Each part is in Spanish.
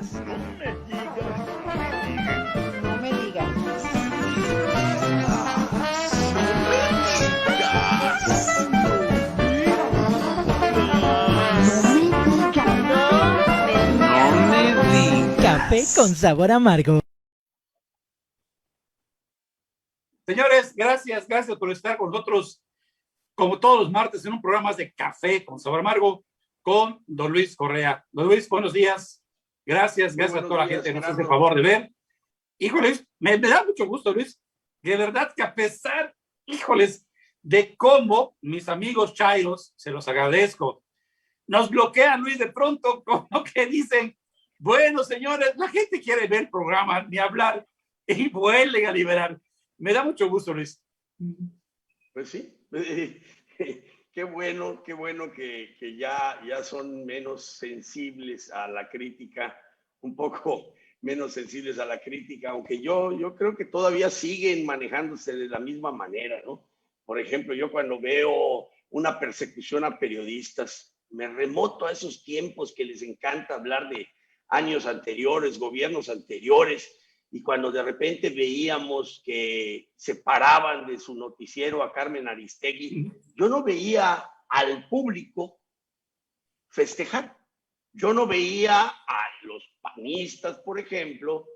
No me digas. No me digas. Café con sabor amargo. Señores, gracias por estar con nosotros, como todos los martes, en un programa más de Café con sabor amargo con don Luis Correa. Don Luis, buenos días. Gracias a toda la gente que nos hace el favor de ver. Híjoles, me da mucho gusto, Luis. De verdad que a pesar, híjoles, de cómo mis amigos chairos, se los agradezco, nos bloquean, Luis, de pronto, como que dicen, bueno, señores, la gente quiere ver el programa, ni hablar, y vuelven a liberar. Me da mucho gusto, Luis. Pues sí, qué bueno que ya son menos sensibles a la crítica, un poco menos sensibles a la crítica, aunque yo creo que todavía siguen manejándose de la misma manera, ¿no? Por ejemplo, yo cuando veo una persecución a periodistas, me remoto a esos tiempos que les encanta hablar de años anteriores, gobiernos anteriores, y cuando de repente veíamos que separaban de su noticiero a Carmen Aristegui, yo no veía al público festejar. Yo no veía a los panistas, por ejemplo,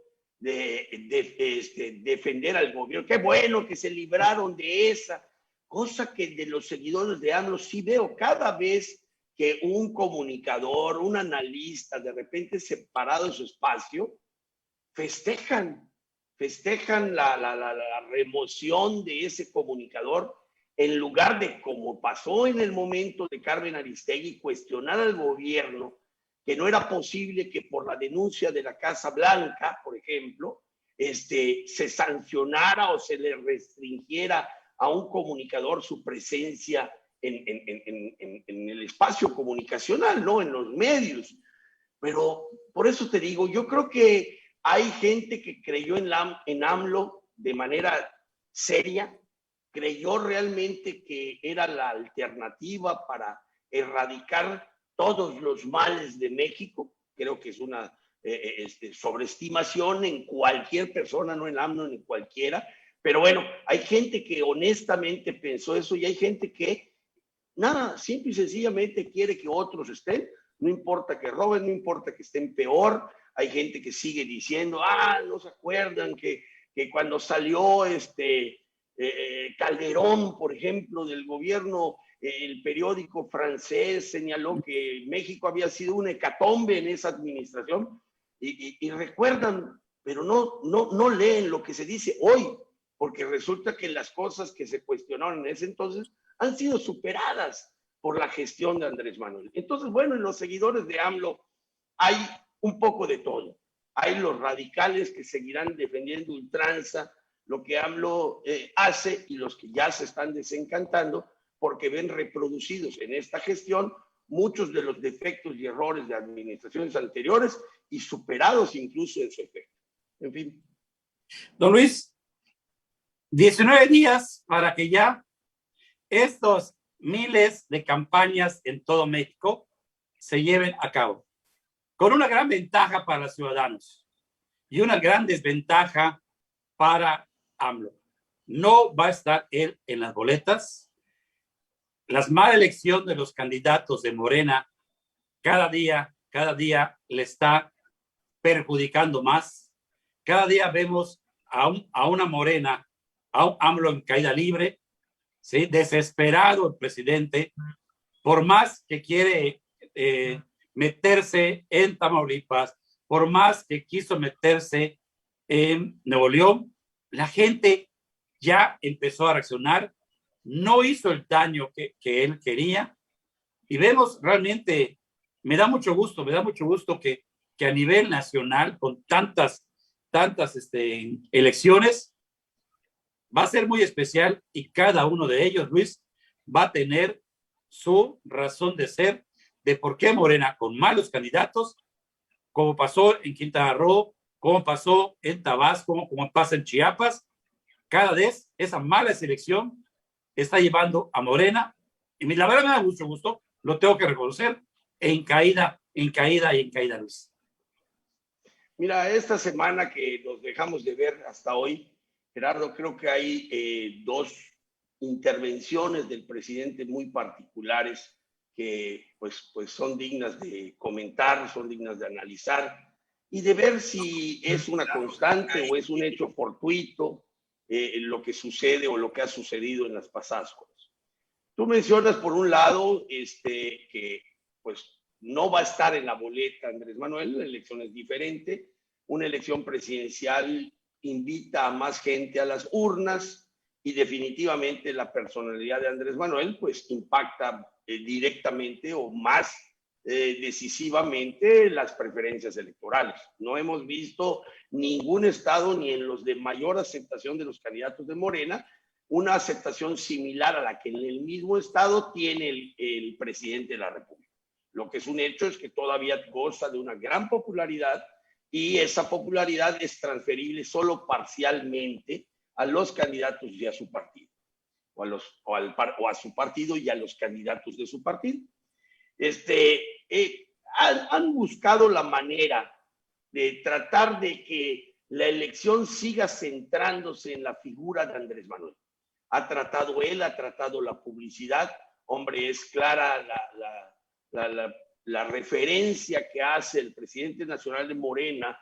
defender al gobierno. Qué bueno que se libraron de esa cosa que de los seguidores de AMLO sí veo cada vez que un comunicador, un analista, de repente separado de su espacio, festejan la remoción de ese comunicador en lugar de, como pasó en el momento de Carmen Aristegui, cuestionar al gobierno que no era posible que por la denuncia de la Casa Blanca, por ejemplo, se sancionara o se le restringiera a un comunicador su presencia en el espacio comunicacional, ¿no? En los medios. Pero por eso te digo, yo creo que hay gente que creyó en AMLO de manera seria, creyó realmente que era la alternativa para erradicar todos los males de México. Creo que es una sobreestimación en cualquier persona, no en AMLO, ni cualquiera. Pero bueno, hay gente que honestamente pensó eso y hay gente que, nada, simple y sencillamente quiere que otros estén. No importa que roben, no importa que estén peor. Hay gente que sigue diciendo, no se acuerdan que cuando salió Calderón, por ejemplo, del gobierno, el periódico francés señaló que México había sido una hecatombe en esa administración. Y recuerdan, pero no leen lo que se dice hoy, porque resulta que las cosas que se cuestionaron en ese entonces han sido superadas por la gestión de Andrés Manuel. Entonces, bueno, en los seguidores de AMLO hay un poco de todo. Hay los radicales que seguirán defendiendo ultranza lo que AMLO hace y los que ya se están desencantando porque ven reproducidos en esta gestión muchos de los defectos y errores de administraciones anteriores y superados incluso en su efecto. En fin. Don Luis, 19 días para que ya estos miles de campañas en todo México se lleven a cabo, con una gran ventaja para los ciudadanos y una gran desventaja para AMLO. No va a estar él en las boletas. La mala elección de los candidatos de Morena cada día le está perjudicando más. Cada día vemos a una Morena, a un AMLO en caída libre, ¿sí? Desesperado el presidente, por más que quiere meterse en Tamaulipas, por más que quiso meterse en Nuevo León, la gente ya empezó a reaccionar, no hizo el daño que él quería, y vemos realmente, me da mucho gusto que a nivel nacional, con tantas elecciones, va a ser muy especial y cada uno de ellos, Luis, va a tener su razón de ser de por qué Morena, con malos candidatos, como pasó en Quintana Roo, como pasó en Tabasco, como pasa en Chiapas, cada vez esa mala selección está llevando a Morena, y la verdad me da mucho gusto, lo tengo que reconocer, en caída, Luis. Mira, esta semana que nos dejamos de ver hasta hoy, Gerardo, creo que hay dos intervenciones del presidente muy particulares que pues son dignas de comentar, son dignas de analizar y de ver si es una constante o es un hecho fortuito lo que sucede o lo que ha sucedido en las pasadas cosas. Tú mencionas por un lado que pues no va a estar en la boleta Andrés Manuel, la elección es diferente, una elección presidencial invita a más gente a las urnas y definitivamente la personalidad de Andrés Manuel pues impacta directamente o más decisivamente las preferencias electorales. No hemos visto ningún estado ni en los de mayor aceptación de los candidatos de Morena una aceptación similar a la que en el mismo estado tiene el presidente de la República. Lo que es un hecho es que todavía goza de una gran popularidad y esa popularidad es transferible solo parcialmente a los candidatos y a su partido, o a su partido y a los candidatos de su partido. Han buscado la manera de tratar de que la elección siga centrándose en la figura de Andrés Manuel. Ha tratado la publicidad, hombre, es clara la referencia que hace el presidente nacional de Morena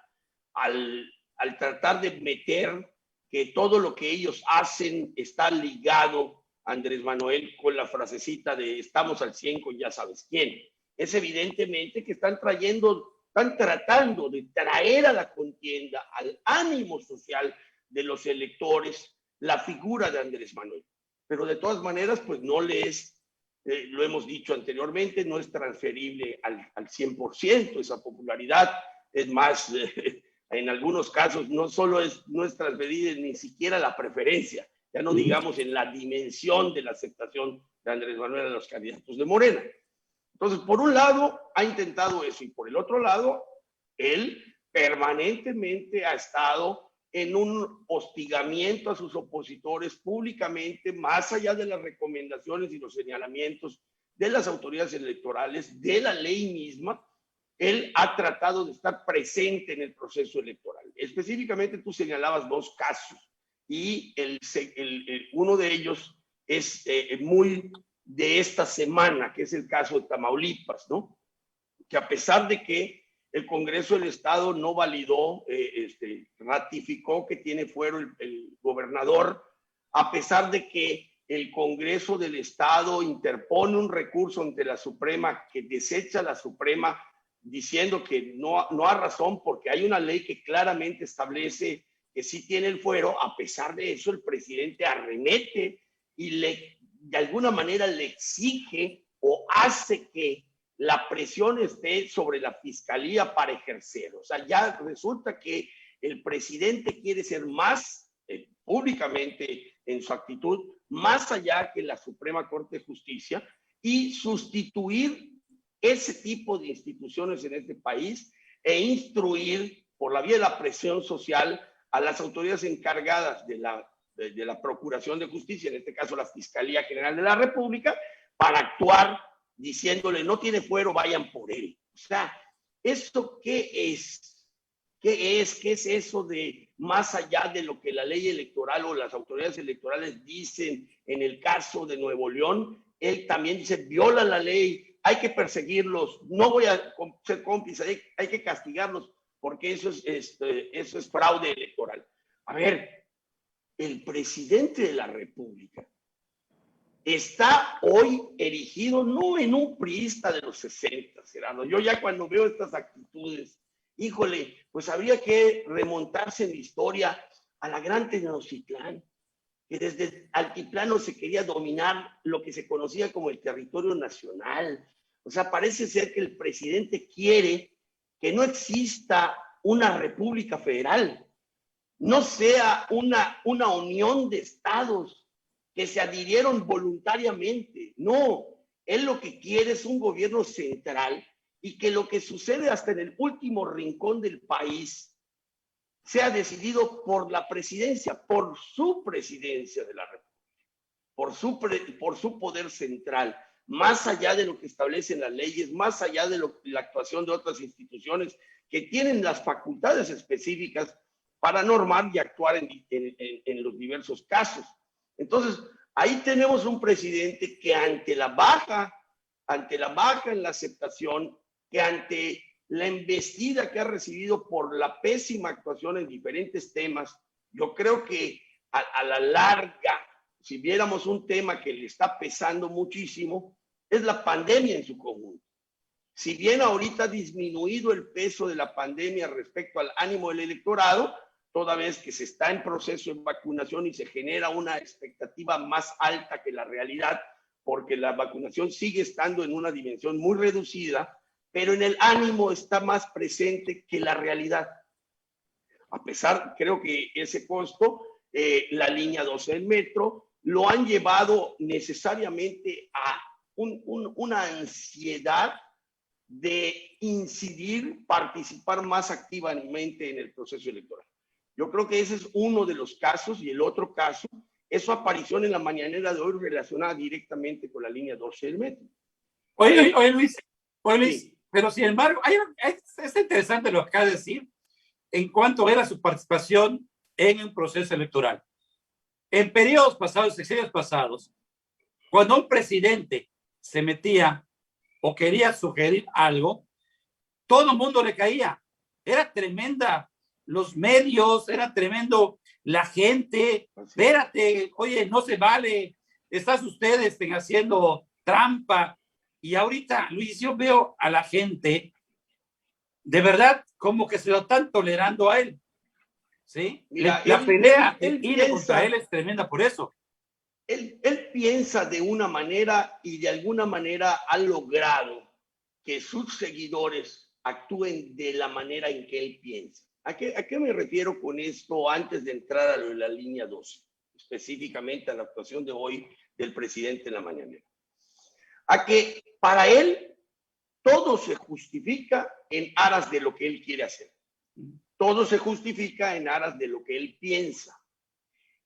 al tratar de meter que todo lo que ellos hacen está ligado a Andrés Manuel con la frasecita de estamos al 100 con ya sabes quién. Es evidentemente que están tratando de traer a la contienda, al ánimo social de los electores, la figura de Andrés Manuel. Pero de todas maneras, pues no le es, lo hemos dicho anteriormente, no es transferible al 100% esa popularidad. Es más, en algunos casos no es transferible ni siquiera la preferencia, ya no digamos en la dimensión de la aceptación de Andrés Manuel a los candidatos de Morena. Entonces, por un lado, ha intentado eso y por el otro lado, él permanentemente ha estado en un hostigamiento a sus opositores públicamente, más allá de las recomendaciones y los señalamientos de las autoridades electorales, de la ley misma. Él ha tratado de estar presente en el proceso electoral. Específicamente tú señalabas dos casos y uno de ellos es muy de esta semana, que es el caso de Tamaulipas, ¿no? Que a pesar de que el Congreso del Estado no validó, ratificó que tiene fuero el gobernador, a pesar de que el Congreso del Estado interpone un recurso ante la Suprema que desecha la Suprema diciendo que no ha razón porque hay una ley que claramente establece que sí tiene el fuero. A pesar de eso, el presidente arremete y de alguna manera le exige o hace que la presión esté sobre la fiscalía para ejercer. O sea, ya resulta que el presidente quiere ser más públicamente en su actitud, más allá que la Suprema Corte de Justicia, y sustituir ese tipo de instituciones en este país e instruir por la vía de la presión social a las autoridades encargadas de la Procuración de Justicia, en este caso la Fiscalía General de la República, para actuar diciéndole no tiene fuero, vayan por él. O sea, ¿esto qué es? ¿Qué es eso de más allá de lo que la ley electoral o las autoridades electorales dicen en el caso de Nuevo León? Él también dice, violan la ley, hay que perseguirlos, no voy a ser cómplice, hay que castigarlos porque eso es fraude electoral. A ver, el presidente de la República está hoy erigido no en un priista de los 60, Gerardo. Yo ya cuando veo estas actitudes, híjole, pues habría que remontarse en la historia a la gran Tenochtitlán, que desde Altiplano se quería dominar lo que se conocía como el territorio nacional. O sea, parece ser que el presidente quiere que no exista una república federal, no sea una unión de estados que se adhirieron voluntariamente. No, él lo que quiere es un gobierno central y que lo que sucede hasta en el último rincón del país sea decidido por la presidencia, por su presidencia de la República, por su poder central. más allá de lo que establecen las leyes, más allá de la actuación de otras instituciones que tienen las facultades específicas para normar y actuar en los diversos casos. Entonces, ahí tenemos un presidente que ante la baja en la aceptación, que ante la embestida que ha recibido por la pésima actuación en diferentes temas, yo creo que a la larga, si viéramos un tema que le está pesando muchísimo, es la pandemia en su conjunto. Si bien ahorita ha disminuido el peso de la pandemia respecto al ánimo del electorado, toda vez que se está en proceso de vacunación y se genera una expectativa más alta que la realidad, porque la vacunación sigue estando en una dimensión muy reducida, pero en el ánimo está más presente que la realidad. A pesar, creo que ese costo, la línea 12 del metro, lo han llevado necesariamente a una ansiedad de incidir, participar más activamente en el proceso electoral. Yo creo que ese es uno de los casos, y el otro caso es su aparición en la mañanera de hoy relacionada directamente con la línea 12 del metro. Oye, Luis, Sí. pero sin embargo, es interesante lo que acaba de decir en cuanto era su participación en un proceso electoral. En periodos pasados, sexenios pasados, cuando un presidente se metía o quería sugerir algo, todo el mundo le caía. Era tremenda los medios, era tremendo la gente. Espérate, oye, no se vale, estás ustedes haciendo trampa. Y ahorita, Luis, yo veo a la gente de verdad como que se lo están tolerando a él. ¿Sí? Mira, la pelea él INE contra él es tremenda por eso. Él piensa de una manera y de alguna manera ha logrado que sus seguidores actúen de la manera en que él piensa. ¿A qué me refiero con esto antes de entrar a la línea 12? Específicamente a la actuación de hoy del presidente en la mañanera. A que para él todo se justifica en aras de lo que él quiere hacer. Todo se justifica en aras de lo que él piensa.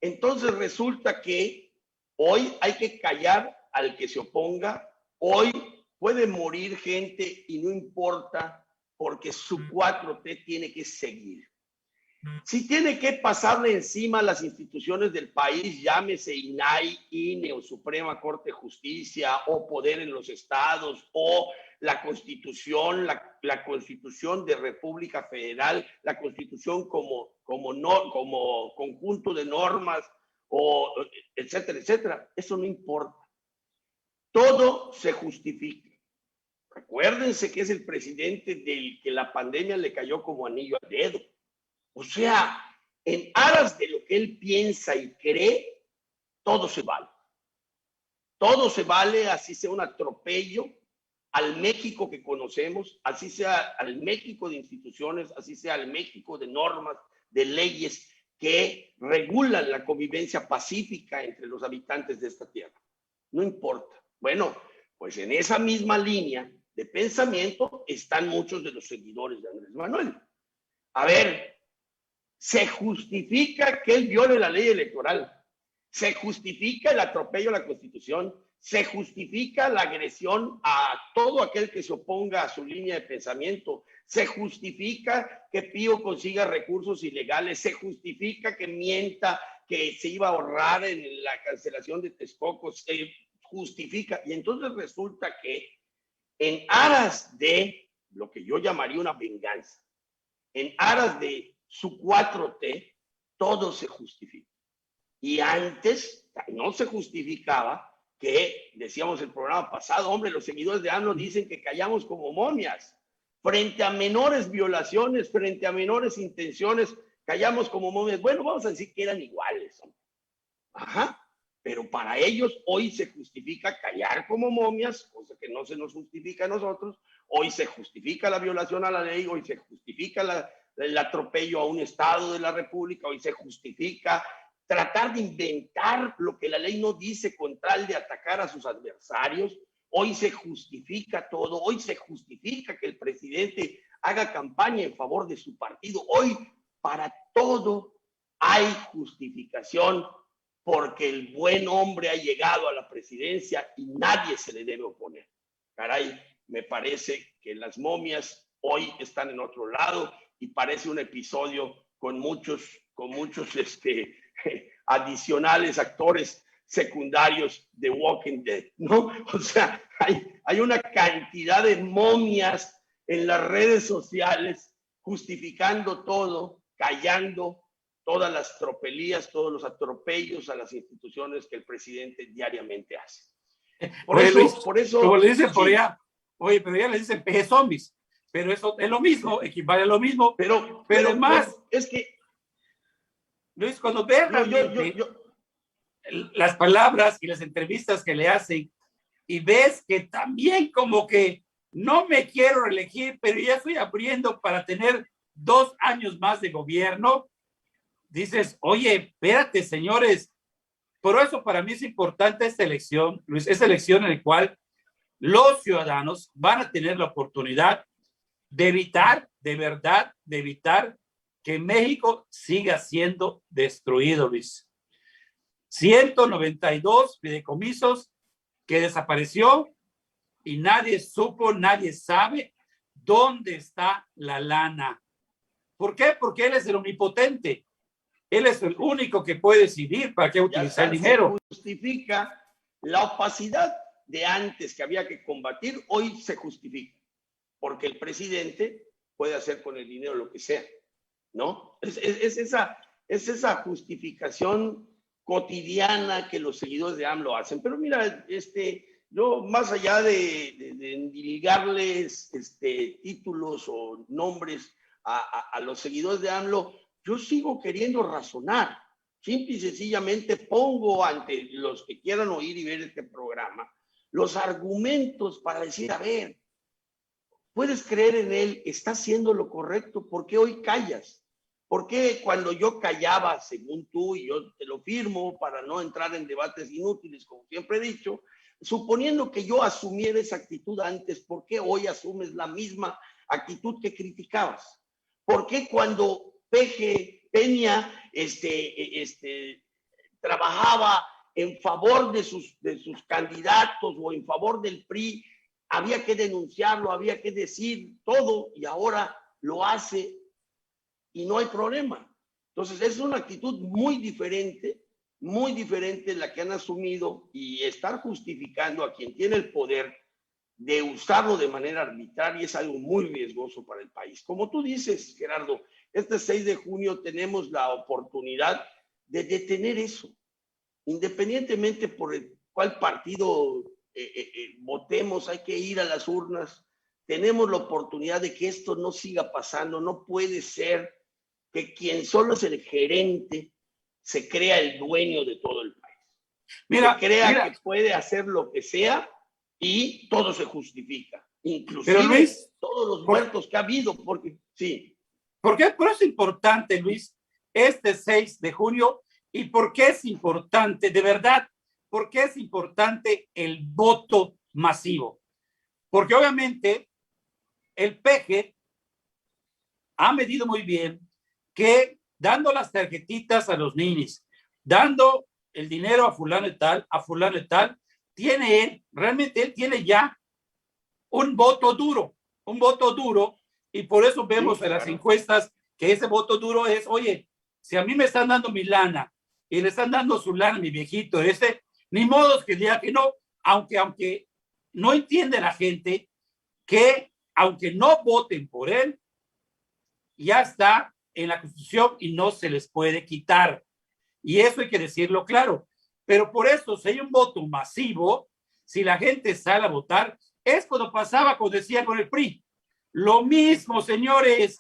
Entonces resulta que hoy hay que callar al que se oponga. Hoy puede morir gente y no importa porque su 4T tiene que seguir. Si tiene que pasarle encima a las instituciones del país, llámese INAI, INE o Suprema Corte de Justicia o poder en los estados o la Constitución, la Constitución de República Federal, la Constitución como conjunto de normas, o etcétera, etcétera. Eso no importa. Todo se justifica. Acuérdense que es el presidente del que la pandemia le cayó como anillo al dedo. O sea, en aras de lo que él piensa y cree, todo se vale. Todo se vale, así sea un atropello al México que conocemos, así sea al México de instituciones, así sea al México de normas, de leyes que regulan la convivencia pacífica entre los habitantes de esta tierra. No importa. Bueno, pues en esa misma línea de pensamiento están muchos de los seguidores de Andrés Manuel. A ver, se justifica que él viole la ley electoral, se justifica el atropello a la Constitución, se justifica la agresión a todo aquel que se oponga a su línea de pensamiento, se justifica que Pío consiga recursos ilegales, se justifica que mienta, que se iba a ahorrar en la cancelación de Texcoco, se justifica. Y entonces resulta que en aras de lo que yo llamaría una venganza, en aras de su 4T, todo se justifica. Y antes no se justificaba que, decíamos el programa pasado, hombre, los seguidores de AMLO dicen que callamos como momias. Frente a menores violaciones, frente a menores intenciones, callamos como momias. Bueno, vamos a decir que eran iguales. Ajá. Pero para ellos hoy se justifica callar como momias, cosa que no se nos justifica a nosotros. Hoy se justifica la violación a la ley, hoy se justifica el atropello a un Estado de la República, hoy se justifica tratar de inventar lo que la ley no dice con tal de atacar a sus adversarios. Hoy se justifica todo, hoy se justifica que el presidente haga campaña en favor de su partido. Hoy para todo hay justificación porque el buen hombre ha llegado a la presidencia y nadie se le debe oponer. Caray, me parece que las momias hoy están en otro lado y parece un episodio con muchos adicionales actores secundarios de Walking Dead, ¿no? O sea, hay una cantidad de momias en las redes sociales justificando todo, callando todas las tropelías, todos los atropellos a las instituciones que el presidente diariamente hace. Oye, Luis, por eso, como le dicen sí. por allá, oye, pero ya le dicen peje zombies, pero eso es lo mismo, equivale a lo mismo, pero más, es que, Luis, cuando vean las palabras y las entrevistas que le hacen y ves que también como que no me quiero reelegir, pero ya estoy abriendo para tener 2 años más de gobierno, dices, oye, espérate, señores. Por eso para mí es importante esta elección, Luis, esta elección en la cual los ciudadanos van a tener la oportunidad de evitar, de verdad, de evitar que México siga siendo destruido, Luis. 192 fideicomisos que desapareció y nadie supo, nadie sabe dónde está la lana. ¿Por qué? Porque él es el omnipotente. Él es el único que puede decidir para qué utilizar el dinero. Se justifica la opacidad de antes que había que combatir, hoy se justifica, porque el presidente puede hacer con el dinero lo que sea, ¿no? Es esa justificación cotidiana que los seguidores de AMLO hacen. Pero mira, yo más allá de endilgarles títulos o nombres a los seguidores de AMLO, yo sigo queriendo razonar. Simple y sencillamente pongo ante los que quieran oír y ver este programa los argumentos para decir, a ver, puedes creer en él, está haciendo lo correcto, ¿por qué hoy callas? ¿Por qué cuando yo callaba, según tú, y yo te lo firmo para no entrar en debates inútiles, como siempre he dicho, suponiendo que yo asumiera esa actitud antes, ¿por qué hoy asumes la misma actitud que criticabas? ¿Por qué cuando Peña trabajaba en favor de sus candidatos o en favor del PRI, había que denunciarlo, había que decir todo, y ahora lo hace y no hay problema? Entonces es una actitud muy diferente la que han asumido, y estar justificando a quien tiene el poder de usarlo de manera arbitraria es algo muy riesgoso para el país. Como tú dices, Gerardo, este 6 de junio tenemos la oportunidad de detener eso, independientemente por cuál partido votemos, hay que ir a las urnas. Tenemos la oportunidad de que esto no siga pasando. No puede ser que quien solo es el gerente se crea el dueño de todo el país. Mira, que puede hacer lo que sea y todo se justifica, inclusive pero Luis, todos los muertos que ha habido, porque sí. ¿Por qué? Por eso es importante, Luis, este 6 de junio, y por qué es importante, de verdad, por qué es importante el voto masivo. Porque obviamente el PG ha medido muy bien que dando las tarjetitas a los niños, dando el dinero a fulano y tal, tiene él, realmente él tiene ya un voto duro, y por eso vemos en las encuestas que ese voto duro es, oye, si a mí me están dando mi lana y le están dando su lana a mi viejito, ni modo que diga que no, aunque no entiende la gente que aunque no voten por él, ya está en la Constitución y no se les puede quitar. Y eso hay que decirlo claro. Pero por eso, si hay un voto masivo, si la gente sale a votar, es cuando pasaba, como decía con el PRI. Lo mismo, señores,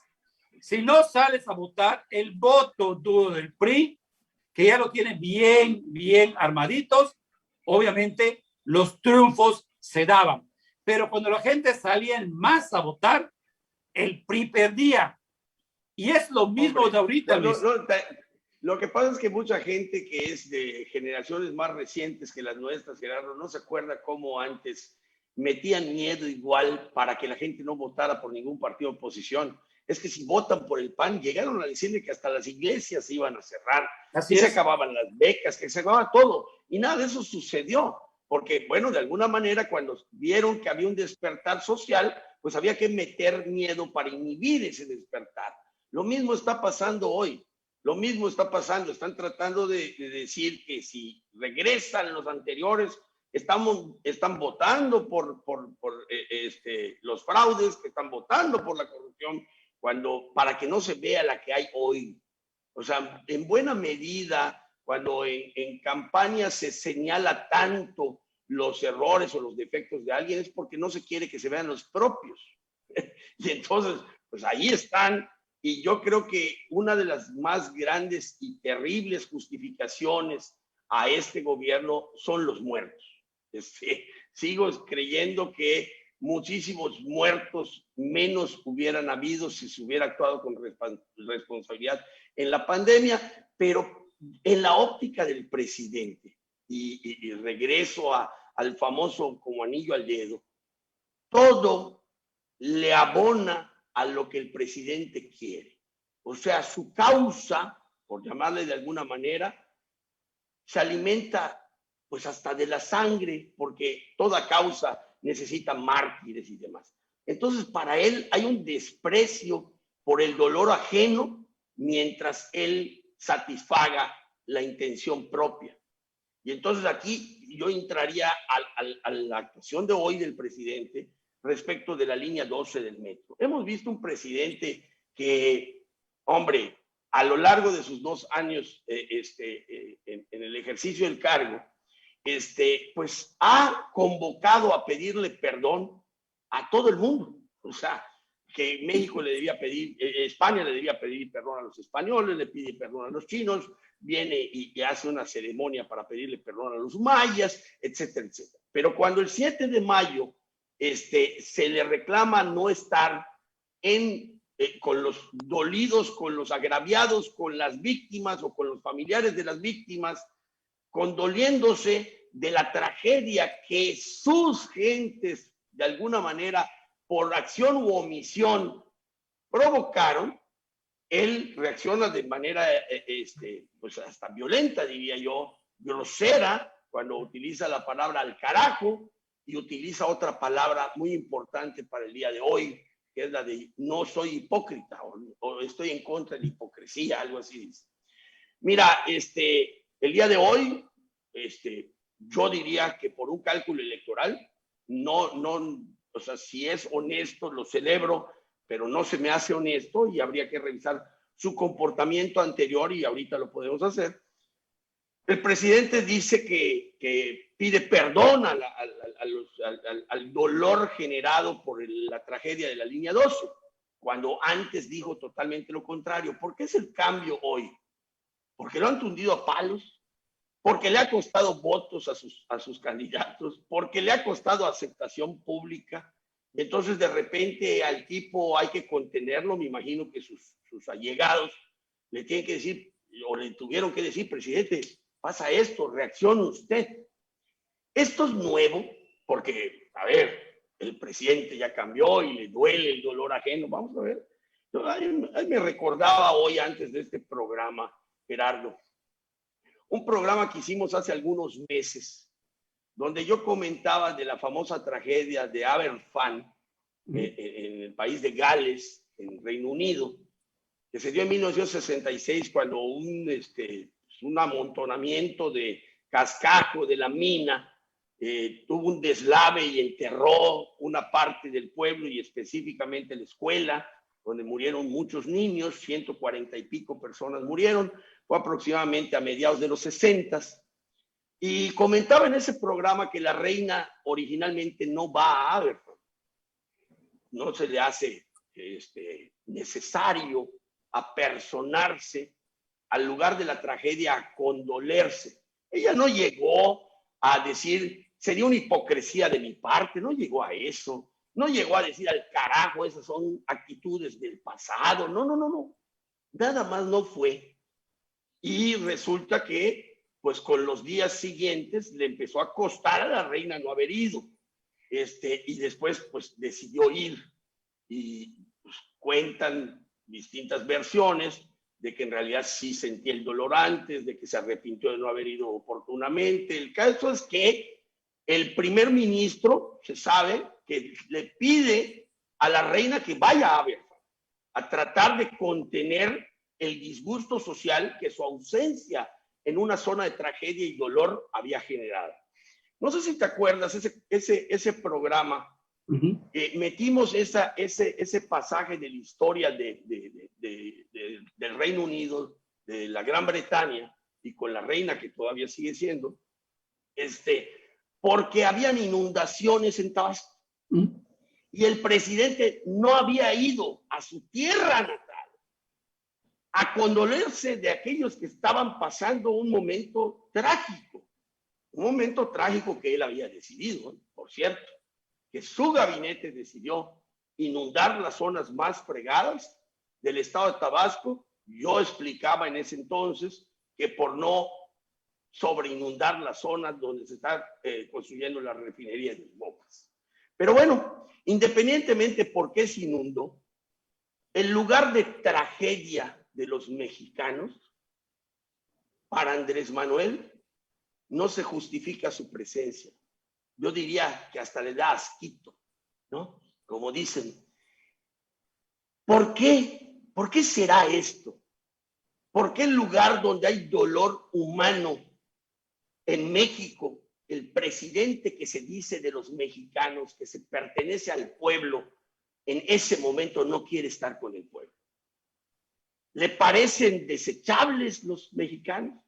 si no sales a votar, el voto duro del PRI, que ya lo tienen bien armaditos, obviamente los triunfos se daban. Pero cuando la gente salía en masa a votar, el PRI perdía. Y es lo mismo de ahorita, Luis. Lo que pasa es que mucha gente que es de generaciones más recientes que las nuestras, Gerardo, no se acuerda cómo antes metían miedo igual para que la gente no votara por ningún partido de oposición. es que si votan por el PAN, llegaron a decirle que hasta las iglesias se iban a cerrar, Así que se es. acababan las becas, que se acababa todo. Y nada de eso sucedió, porque, bueno, de alguna manera, cuando vieron que había un despertar social, pues había que meter miedo para inhibir ese despertar. Lo mismo está pasando hoy. Lo mismo está pasando. Están tratando de decir que si regresan los anteriores, están votando por los fraudes, que están votando por la corrupción, cuando para que no se vea la que hay hoy. O sea, en buena medida, cuando en campaña se señala tanto los errores o los defectos de alguien, es porque no se quiere que se vean los propios. Y entonces, pues ahí están. Y yo creo que una de las más grandes y terribles justificaciones a este gobierno son los muertos. Sigo creyendo que muchísimos muertos menos hubieran habido si se hubiera actuado con responsabilidad en la pandemia, pero en la óptica del presidente, y regreso al famoso como anillo al dedo, todo le abona a lo que el presidente quiere. O sea, su causa, por llamarle de alguna manera, se alimenta pues hasta de la sangre, porque toda causa necesita mártires y demás. Entonces, para él hay un desprecio por el dolor ajeno mientras él satisfaga la intención propia. Y entonces aquí yo entraría a la actuación de hoy del presidente respecto de la línea 12 del metro. Hemos visto un presidente que, hombre, a lo largo de sus 2 años en el ejercicio del cargo, pues ha convocado a pedirle perdón a todo el mundo. O sea, que México le debía pedir, España le debía pedir perdón a los españoles, le pide perdón a los chinos, viene y hace una ceremonia para pedirle perdón a los mayas, etcétera, etcétera. Pero cuando el 7 de mayo se le reclama no estar con los dolidos, con los agraviados, con las víctimas o con los familiares de las víctimas, condoliéndose de la tragedia que sus gentes, de alguna manera, por acción u omisión, provocaron, él reacciona de manera pues hasta violenta, diría yo, grosera, cuando utiliza la palabra al carajo y utiliza otra palabra muy importante para el día de hoy, que es la de no soy hipócrita o estoy en contra de la hipocresía, algo así dice. Mira, el día de hoy, yo diría que por un cálculo electoral, o sea, si es honesto, lo celebro, pero no se me hace honesto y habría que revisar su comportamiento anterior y ahorita lo podemos hacer. El presidente dice que pide perdón al dolor generado por la tragedia de la línea 12, cuando antes dijo totalmente lo contrario. ¿Por qué es el cambio hoy? Porque lo han tundido a palos, porque le ha costado votos a sus candidatos, porque le ha costado aceptación pública. Entonces, de repente, al tipo hay que contenerlo. Me imagino que sus allegados le tienen que decir, o le tuvieron que decir, presidente, pasa esto, reaccione usted. Esto es nuevo, porque, a ver, el presidente ya cambió y le duele el dolor ajeno. Vamos a ver. Ahí me recordaba hoy, antes de este programa, Gerardo, un programa que hicimos hace algunos meses, donde yo comentaba de la famosa tragedia de Aberfan en el país de Gales, en Reino Unido, que se dio en 1966 cuando un amontonamiento de cascajo de la mina tuvo un deslave y enterró una parte del pueblo y específicamente la escuela, donde murieron muchos niños, 140 y pico personas murieron. Fue aproximadamente a mediados de los 60. Y comentaba en ese programa que la reina originalmente no va a Aberfan. No se le hace necesario apersonarse al lugar de la tragedia a condolerse. Ella no llegó a decir, sería una hipocresía de mi parte, no llegó a eso. No llegó a decir al carajo, esas son actitudes del pasado. No. Nada más no fue. Y resulta que, pues con los días siguientes, le empezó a costar a la reina no haber ido. Y después, pues decidió ir. Y pues, cuentan distintas versiones de que en realidad sí sentía el dolor antes, de que se arrepintió de no haber ido oportunamente. El caso es que el primer ministro, se sabe, que le pide a la reina que vaya a Aberfan a tratar de contener el disgusto social que su ausencia en una zona de tragedia y dolor había generado. No sé si te acuerdas ese programa. Metimos ese pasaje de la historia del Reino Unido, de la Gran Bretaña, y con la reina que todavía sigue siendo, porque habían inundaciones en Tabasco. Y el presidente no había ido a su tierra natal a condolerse de aquellos que estaban pasando un momento trágico que él había decidido, por cierto, que su gabinete decidió inundar las zonas más fregadas del estado de Tabasco. Yo explicaba en ese entonces que por no sobreinundar las zonas donde se está construyendo la refinería de Mopas. Pero bueno, independientemente por qué se inundó, el lugar de tragedia de los mexicanos, para Andrés Manuel, no se justifica su presencia. Yo diría que hasta le da asquito, ¿no? Como dicen. ¿Por qué? ¿Por qué será esto? ¿Por qué el lugar donde hay dolor humano en México, el presidente que se dice de los mexicanos, que se pertenece al pueblo, en ese momento no quiere estar con el pueblo? ¿Le parecen desechables los mexicanos?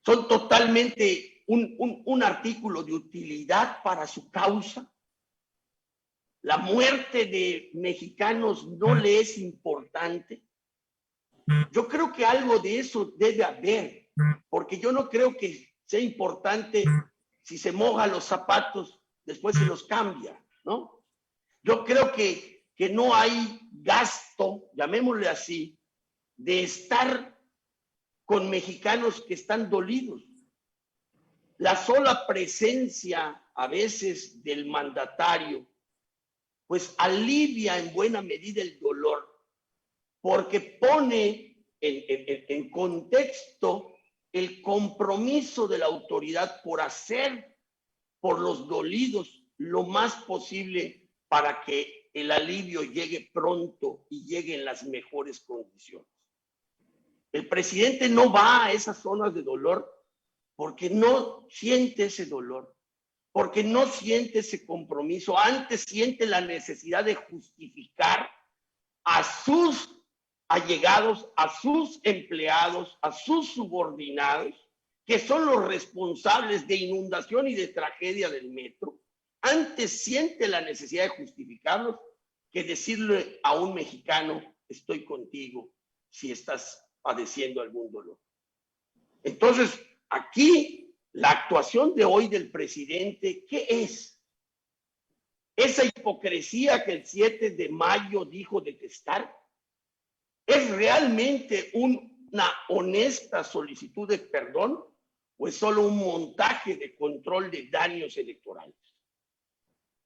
¿Son totalmente un artículo de utilidad para su causa? ¿La muerte de mexicanos no le es importante? Yo creo que algo de eso debe haber, porque yo no creo que sea importante si se moja los zapatos, después se los cambia, ¿no? Yo creo que no hay gasto, llamémosle así, de estar con mexicanos que están dolidos. La sola presencia a veces del mandatario, pues alivia en buena medida el dolor, porque pone en contexto el compromiso de la autoridad por hacer por los dolidos lo más posible para que el alivio llegue pronto y llegue en las mejores condiciones. El presidente no va a esas zonas de dolor porque no siente ese dolor, porque no siente ese compromiso, antes siente la necesidad de justificar a sus allegados, a sus empleados, a sus subordinados, que son los responsables de inundación y de tragedia del metro. Antes siente la necesidad de justificarlos que decirle a un mexicano, estoy contigo si estás padeciendo algún dolor. Entonces, aquí la actuación de hoy del presidente, ¿qué es? Esa hipocresía que el 7 de mayo dijo detestar, ¿es realmente una honesta solicitud de perdón o es solo un montaje de control de daños electorales?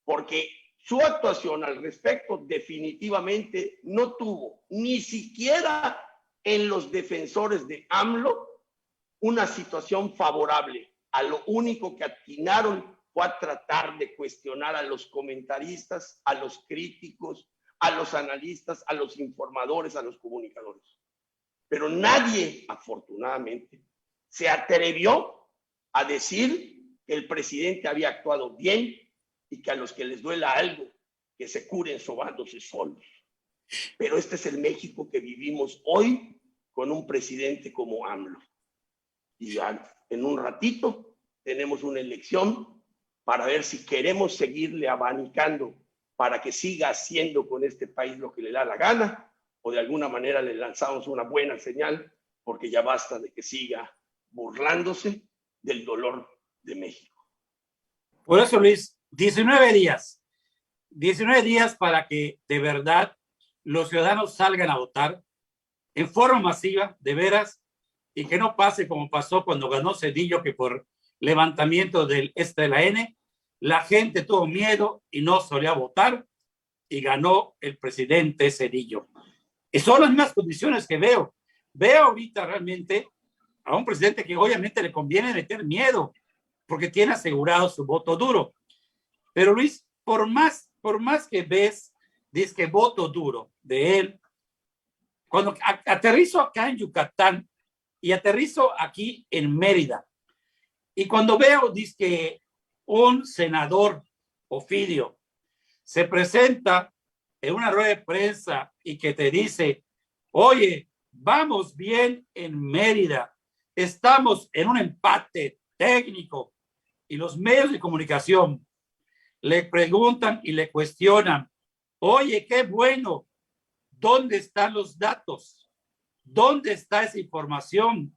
Porque su actuación al respecto definitivamente no tuvo ni siquiera en los defensores de AMLO una situación favorable. A lo único que atinaron fue a tratar de cuestionar a los comentaristas, a los críticos, a los analistas, a los informadores, a los comunicadores. Pero nadie, afortunadamente, se atrevió a decir que el presidente había actuado bien y que a los que les duela algo, que se curen sobándose solos. Pero este es el México que vivimos hoy con un presidente como AMLO. Y en un ratito tenemos una elección para ver si queremos seguirle abanicando para que siga haciendo con este país lo que le da la gana, o de alguna manera le lanzamos una buena señal, porque ya basta de que siga burlándose del dolor de México. Por eso, Luis, 19 días para que de verdad los ciudadanos salgan a votar en forma masiva, de veras, y que no pase como pasó cuando ganó Cedillo, que por levantamiento de la N, la gente tuvo miedo y no solía votar, y ganó el presidente Cedillo. Y son las mismas condiciones que veo. Veo ahorita realmente a un presidente que obviamente le conviene meter miedo porque tiene asegurado su voto duro. Pero Luis, por más que ves, dice que voto duro de él, cuando aterrizo acá en Yucatán y aterrizo aquí en Mérida, y cuando veo, dice que un senador, Ovidio, se presenta en una rueda de prensa y que te dice, oye, vamos bien en Mérida, estamos en un empate técnico, y los medios de comunicación le preguntan y le cuestionan, oye, qué bueno, ¿dónde están los datos? ¿Dónde está esa información?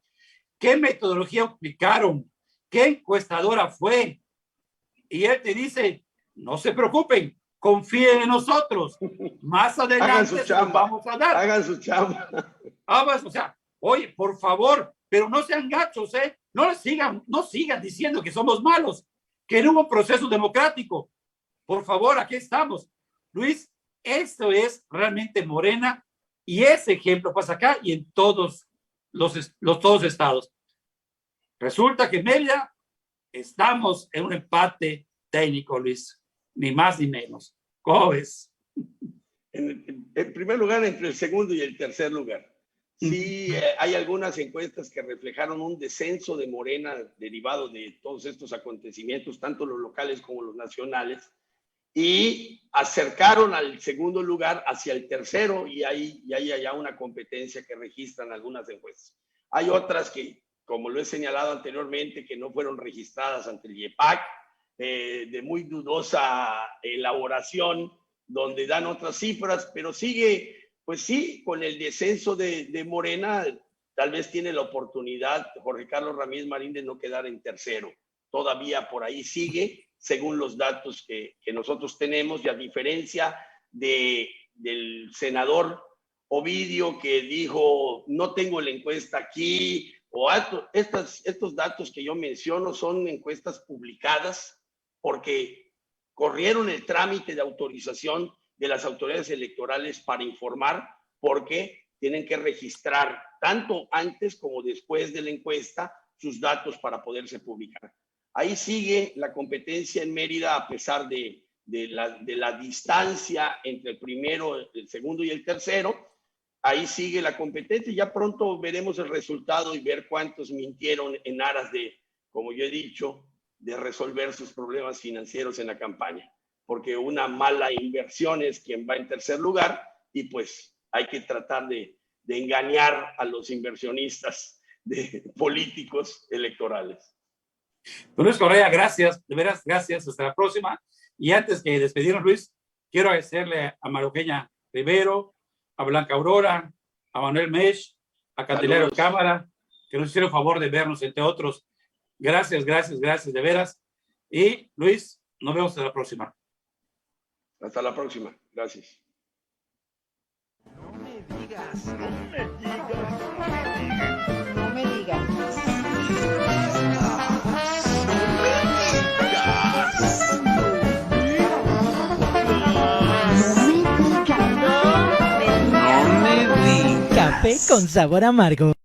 ¿Qué metodología aplicaron? ¿Qué encuestadora fue? Y él te dice, no se preocupen, confíen en nosotros. Más adelante se los vamos a dar. Hagan su chamba. O sea, oye, por favor, pero no sean gachos, ¿eh? No sigan diciendo que somos malos, que no hubo un proceso democrático. Por favor, aquí estamos. Luis, esto es realmente Morena y ese ejemplo pasa acá y en todos los estados. Resulta que en Mérida estamos en un empate técnico, Luis, ni más ni menos. ¿Cómo ves? En primer lugar, entre el segundo y el tercer lugar. Sí, hay algunas encuestas que reflejaron un descenso de Morena derivado de todos estos acontecimientos, tanto los locales como los nacionales, y acercaron al segundo lugar hacia el tercero, y ahí hay ya una competencia que registran algunas encuestas. Hay otras que, como lo he señalado anteriormente, que no fueron registradas ante el IEPAC, de muy dudosa elaboración, donde dan otras cifras, pero sigue, pues sí, con el descenso de Morena, tal vez tiene la oportunidad Jorge Carlos Ramírez Marín de no quedar en tercero. Todavía por ahí sigue, según los datos que nosotros tenemos, y a diferencia del senador Ovidio, que dijo, no tengo la encuesta aquí, o estos datos que yo menciono son encuestas publicadas porque corrieron el trámite de autorización de las autoridades electorales para informar, porque tienen que registrar tanto antes como después de la encuesta sus datos para poderse publicar. Ahí sigue la competencia en Mérida a pesar de la distancia entre el primero, el segundo y el tercero. Ahí sigue la competencia y ya pronto veremos el resultado y ver cuántos mintieron en aras de, como yo he dicho, de resolver sus problemas financieros en la campaña. Porque una mala inversión es quien va en tercer lugar y pues hay que tratar de engañar a los inversionistas de políticos electorales. Luis Correa, gracias, de veras, gracias, hasta la próxima. Y antes que despedirnos, Luis, quiero agradecerle a María Eugenia Rivero, a Blanca Aurora, a Manuel Mesh, a Candelario Cámara, que nos hicieron el favor de vernos, entre otros. Gracias, de veras. Y Luis, nos vemos hasta la próxima. Hasta la próxima. Gracias. No me digas. No me digas. Café con sabor amargo.